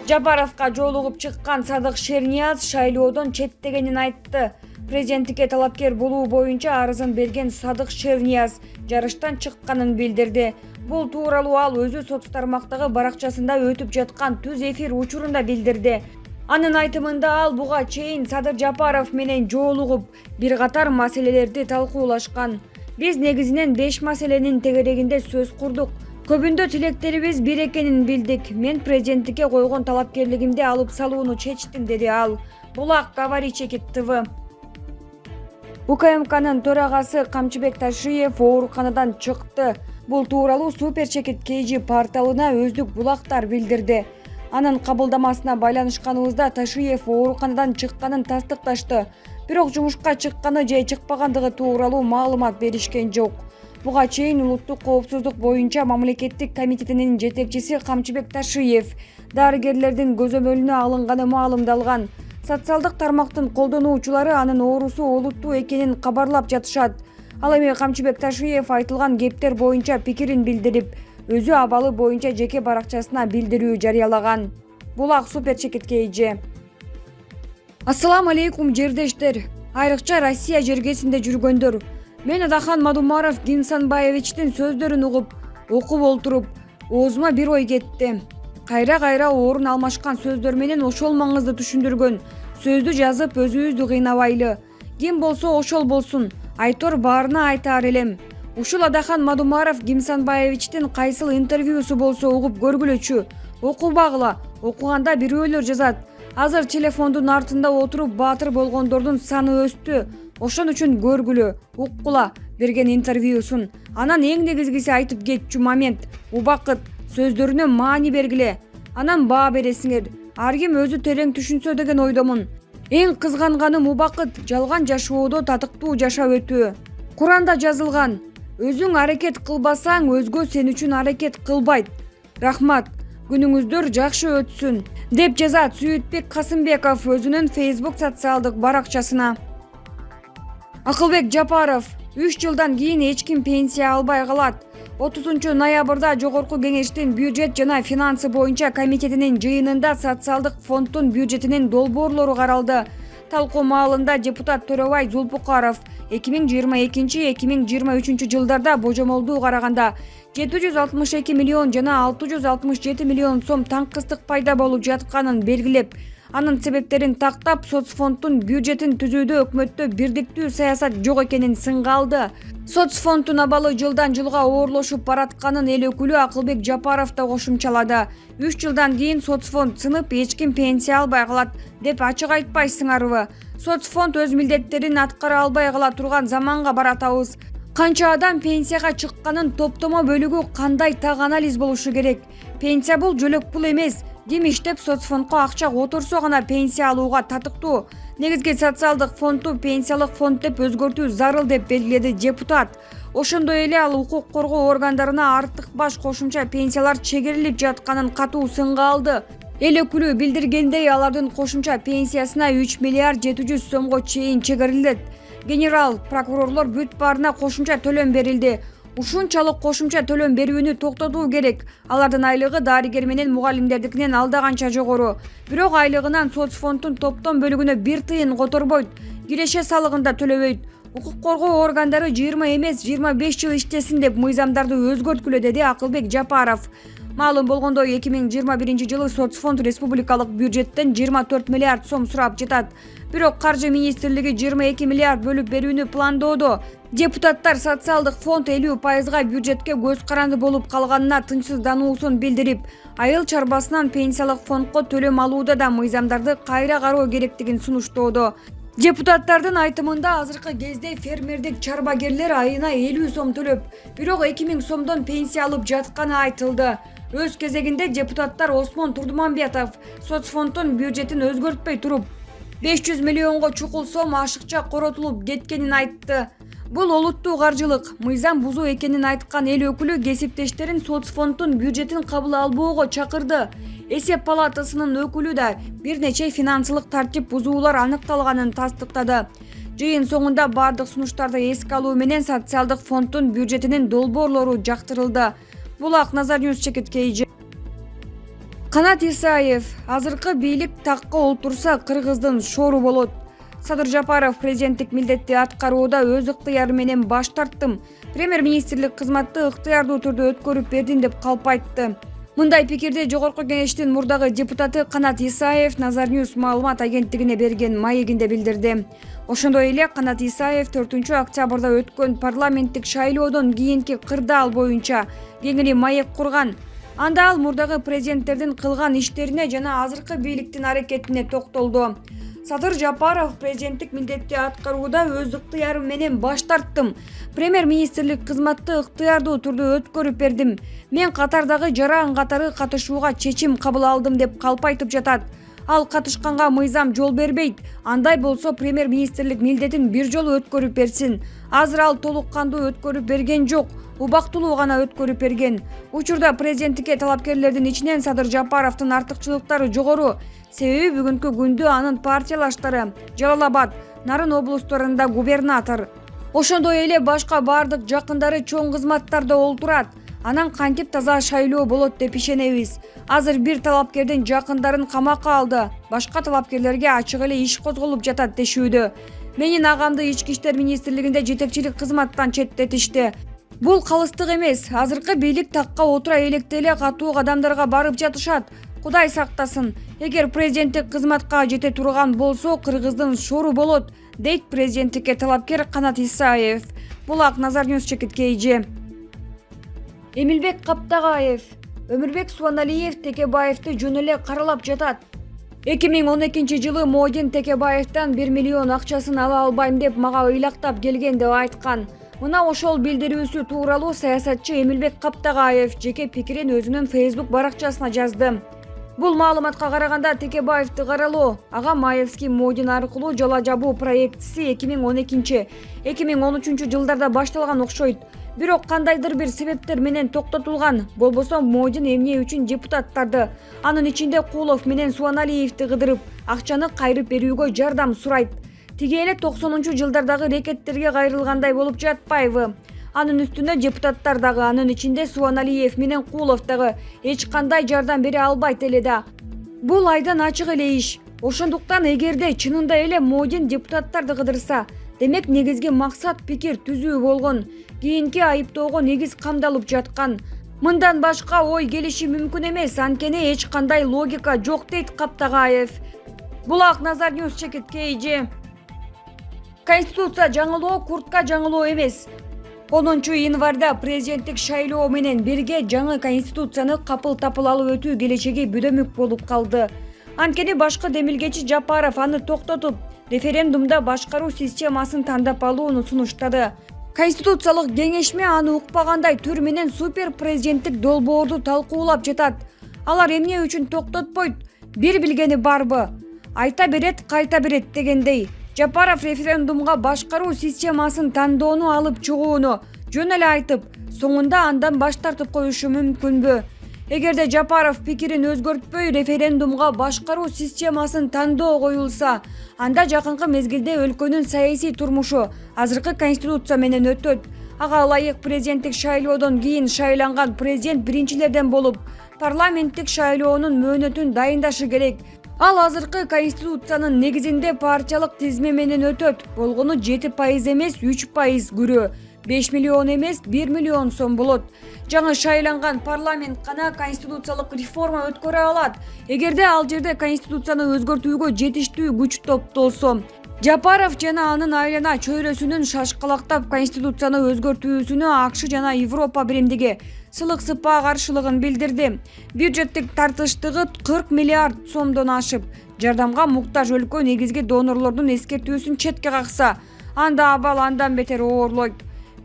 Жапаровго жолугуп чыккан Садык Шернияз шайлоодон четтегенин айтты. Президенттикке талапкер болуу боюнча арызын берген Садык Шернияз жарыштан чыкканын билдирди. Бул тууралуу ал өзү соц тармактагы баракчасында өтүп жаткан түз эфир учурунда билдирди. Анын айтымында ал буга чейин Садыр Жапаров менен жолугуп бир катар маселелерди талкуулашкан. Биз негизинен 5 маселенин тегерегинде сөз курдук. Көбүндө тилектерибиз бир экенин билдик. Мен президенттикке койгон талапкерлигимди алып салууну чечтим, деди ал. Булак Говори Чекит ТВ. УКМКнын төрагасы Камчыбек Ташиев ооруканадан чыкты. Бул тууралуу Супер Чекит KG порталына өздүк булактар билдирди. Анын кабылдамасына байланышканыбызда Ташиев ооруканадан чыкканын тастыкташты. Бирок жумушка чыкканы же чыкпагандыгы тууралуу маалымат беришкен жок. Буга чейин улуттук коопсуздук боюнча мамлекеттик комитетинин жетекчиси Камчыбек Ташиев дарыгерлердин көзөмөлүнө алынганы маалымдалган. Социалдык тармактын колдонуучулары анын оорусу олуттуу экенин кабарлап жатышат. Ал эми Камчыбек Ташиев айтылган кептер боюнча пикирин билдирип, өзү абалы боюнча жеке баракчасына билдирүү жарыялаган. Булак Супер Чекит KG. Ассаламу алейкум жердештер. Айрыкча Россия жергесинде жүргөндөр. Мен Адахан Мадумаров Гинсанбаевичтин сөздөрүн угуп, окуп олтуруп, оозума бир ой кетти. Кайра орун алмашкан сөздөр менен ошол маңызды түшүндүргөн сөздү жазып өзүбүздү кыйнабайлы. Ким болсо ошол болсун, айтор баарына айтаар элем. Ушул Адахан Мадумаров Гинсанбаевичтин кайсыл интервьюсу болсо угуп көргүлөчү. Окубагыла, окуганда бирөөлөр жазат. Азыр телефондун артында отуруп баатыр болгондордун саны өстү. Ошон үчүн көргүлө, уккула берген интервьюсун. Анан эң негизгиси айтып кетчү момент, убакыт, сөздөрүнө маани бергиле. Анан баа бересиңер. Ар ким өзү терең түшүнсө деген ойдомун. Эң кызганганым убакыт, жалган жашоодо татыктуу жашап өтүү. Куранда жазылган: өзүң аракет кылбасаң, өзгө сен үчүн аракет кылбайт. Рахмат, күнүңүздөр жакшы өтсүн, деп жазат Сүйүтбек Касымбеков өзүнүн Facebook социалдык баракчасына. Акылбек Жапаров: 3 жылдан кийин эч ким пенсия албай калат. 30 ноябрда Жогорку Кеңештин бюджет жана финансы боюнча комитетинин жыйынында социалдык фонддун бюджетинин долбоорлору каралды. Талкуу маалында депутат Төрөбай Зулпукаров 2022-2023 жылдарда божомолдуу караганда 762 миллион жана 667 миллион сом таңкыстык пайда болуп жатканын белгилеп, анын себептерин тактап, соцфонддун бюджетин түзүүдө өкмөттө бирдиктүү саясат жок экенин сынга алды. Соцфонддун абалы жылдан жылга оорлошуп баратканын эл өкүлү Акылбек Жапаров да кошумчалады. 3 жылдан кийин соцфонд сынып, эч ким пенсия албай калат деп ачык айтпайсыңарбы? Соцфонд өз милдеттерин аткара албай кала турган заманга баратабыз. Канча адам пенсияга чыкканын топтомо бөлүгү кандай так анализ болушу керек? Пенсия бул жөлөк пул эмес. Ким иштеп соцфондко акча которсо гана пенсия алууга татыктуу. Негизги социалдык фондду пенсиялык фонд деп өзгөртүү зарыл деп белгиледи депутат. Ошондой эле ал укук коргоо органдарына артык баш кошумча пенсиялар чегерилип жатканын катуу сынга алды. Эл өкүлү билдиргендей, алардын кошумча пенсиясына 3 миллиард 700 сомго чейин чегерилет. Генерал прокурорлор бүт баарына кошумча төлөм берилди. Ушунчалык кошумча төлөм берүүнү токтотуу керек. Алардын айлыгы дарыгер менен мугалимдердикинен алда канча жогору. Бирок айлыгынан соцфонддун топтом бөлүгүнө 1 тыйын которбойт. Киреше салыгын да төлөбөйт. Укук коргоо органдары 20 эмес 25 жыл иштесин деп мыйзамдарды өзгөрткүлө, деди Акылбек Жапаров. Маалым болгондой, 2021 жылы соцфонд республикалык бюджеттен 24 миллиард сом сурап жатат. Бирок Каржы министрлиги 22 миллиард бөлүп берүүнү пландоодо. Депутаттар социалдык фонд 50% бюджетке көз каранды болуп калганына тынчсыздануусун билдирип, айыл чарбасынан пенсиялык фондко төлөм алууда да мыйзамдарды кайра кароо керектигин сунуштоодо. Депутаттардын айтымында азыркы кезде фермердик чарбагерлер айына 50 сом төлөп, бирок 2000 сомдон пенсия алып жатканы айтылды. Өз кезегинде депутаттар Осмон Турдуманбетов соцфонддун бюджетин өзгөртпөй туруп, 500 миллионго чукул сом ашыкча коротулуп кеткенин айтты. Бул олуттуу каржылык мыйзам бузуу экенин айткан эл өкүлү кесиптештерин соцфонддун бюджетин кабыл албоого чакырды. Эсеп палатасынын өкүлү да бир нече финансылык тартип бузуулар аныкталганын тастыктады. Жыйын соңунда бардык сунуштарды эске алуу менен социалдык фонддун бюджетинин долбоорлору жактырылды. Булак Назар Ньюс чекиткейи. Канат Исаев: азыркы бийлик такка олтурса кыргыздын шору болот. Садыр Жапаров: президенттик милдетти аткарууда өз ыктыярым менен баш тарттым. Премьер-министрлик кызматты ыктыярдуу түрдө өткөрүп бердим деп калп айтты. Мындай пикирди Жогорку Кеңештин мурдагы депутаты Канат Исаев Назар Ньюс маалымат агенттигине берген маегинде билдирди. Ошондой эле Канат Исаев 4-октябрда өткөн парламенттик шайлоодон кийинки кырдаал боюнча кеңири маек курган. Анда ал мурдагы президенттердин кылган иштерине жана азыркы бийликтин аракетине токтолду. Садыр Жапаров: президенттик милдетти аткарууда өз ыктыярым менен баш тарттым. Премьер-министрлик кызматты ыктыярдуу түрдө өткөрүп бердим. Мен катардагы жаран катары катышууга чечим кабыл алдым деп калп айтып жатат. Ал катышканга мыйзам жол бербейт. Андай болсо премьер-министрлик милдетин бир жолу өткөрүп берсин. Азыр ал толук кандуу өткөрүп берген жок. Убактылуу гана өткөрүп берген. Учурда президенттикке талапкерлердин ичинен Садыр Жапаровдун артыкчылыктары жогору. Себеби бүгүнкү күндө анын партиялаштары Жалал Абад, Нарын облустарында губернатор. Ошондой эле башка бардык жакындары чоң кызматтарда олтурат. Анан кантип таза шайлоо болот деп ишенебиз. Азыр бир талапкердин жакындарын камакка алды. Башка талапкерлерге ачык эле иш козголуп жатат дешүүдө. Менин агамды Ички иштер министрлигинде жетекчилик кызматтан четтетишти. Бул калыстык эмес. Азыркы бийлик такка отура электе эле катуу кадамдарга барып жатышат. Кудай сактасын. Эгер президенттик кызматка жете турган болсо кыргыздын шору болот, дейт президенттикке талапкер Канат Исаев. Булак Назар Ньюс чекиткейи. Эмилбек Каптагаев: Өмүрбек Суаналиев Текебаевди жөн эле каралап жатат. 2012-жылы Модин Текебаевден 1 миллион акчасын ала албайм деп мага ыйлактап келген деп айткан. Мына ошол билдирүүсү тууралуу саясатчы Эмилбек Каптагаев жеке пикирин өзүнүн Facebook баракчасына жазды. Бул маалыматка караганда Текебаевди каралоо ага Маевский Модин аркылуу жала жабуу проектиси 2012-2013 жылдарда башталган окшойт. Бирок кандайдыр бир себептер менен токтотулган. Болбосо Модин эмне үчүн депутаттарды, анын ичинде Кулов менен Суаналиевди кыдырып, акчаны кайрып берүүгө жардам сурайт. Тиги эле 90-жылдардагы рекеттерге кайрылгандай болуп жатпайбы? Анын үстүнө депутаттар дагы, анын ичинде Суаналиев менен Кулов дагы эч кандай жардам бере албайт эле да. Бул айдан ачык эле иш. Ошондуктан эгерде чынында эле Модин депутаттарды кыдырса, демек негизги максат пикир түзүү болгон. Кийинки айыптоого негиз камдалып жаткан. Мындан башка ой келиши мүмкүн эмес, анткени эч кандай логика жок дейт Каптагаев. Булак Назар Ньюс чекиткейи. Конституция жаңылоо куртка жаңылоо эмес. 10-январда президенттик шайлоо менен бирге жаңы конституцияны капыл-тапыл алып өтүү келечеги бүдөмүк болуп калды. Анткени башкы демилгечи Жапаров аны токтотуп, референдумда башкаруу системасын тандап алууну сунуштады. Конституциялык кеңешме аны укпагандай түр менен супер президенттик долбоорду талкуулап жатат. Алар эмне үчүн токтотпойт? Бир билгени барбы? Айта берет, кайта берет дегендей. Жапаров референдумга башкаруу системасын тандоону алып чыгууну жөн эле айтып, соңунда андан баш тартып коюшу мүмкүнбү? Эгерде Жапаров пикирин өзгөртпөй референдумга башкаруу системасын тандоо коюлса, анда жакынкы мезгилде өлкөнүн саясий турмушу азыркы конституция менен өтөт. Ага ылайык президенттик шайлоодон кийин шайланган президент биринчилерден болуп, парламенттик шайлоонун мөөнөтүн дайындашы керек. Ал азыркы конституциянын негизинде партиялык тизме менен өтөт. Болгону 7% эмес 3% күрөө. 5 миллион эмес 1 миллион сом болот. Жаңы шайланган парламент гана конституциялык реформа өткөрө алат. Эгерде ал жерде конституцияны өзгөртүүгө жетиштүү күч топтолсо. Жапаров жана анын айлана чөйрөсүнүн шашкалактап конституцияны өзгөртүүсүнө АКШ жана Европа биримдиги сылык сыпаа каршылыгын билдирди. Бюджеттик тартыштыгы 40 миллиард сомдон ашып, жардамга муктаж өлкө негизги донорлордун эскертүүсүн четке какса, анда абал андан бетер оорлойт.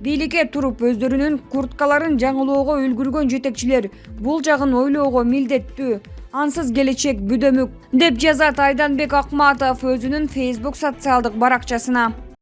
Бийликке туруп өздөрүнүн курткаларын жаңылоого үлгүргөн жетекчилер бул жагын ойлоого милдеттүү. Ансыз келечек бүдөмүк, деп жазат Айданбек Акматов өзүнүн Facebook социалдык баракчасына.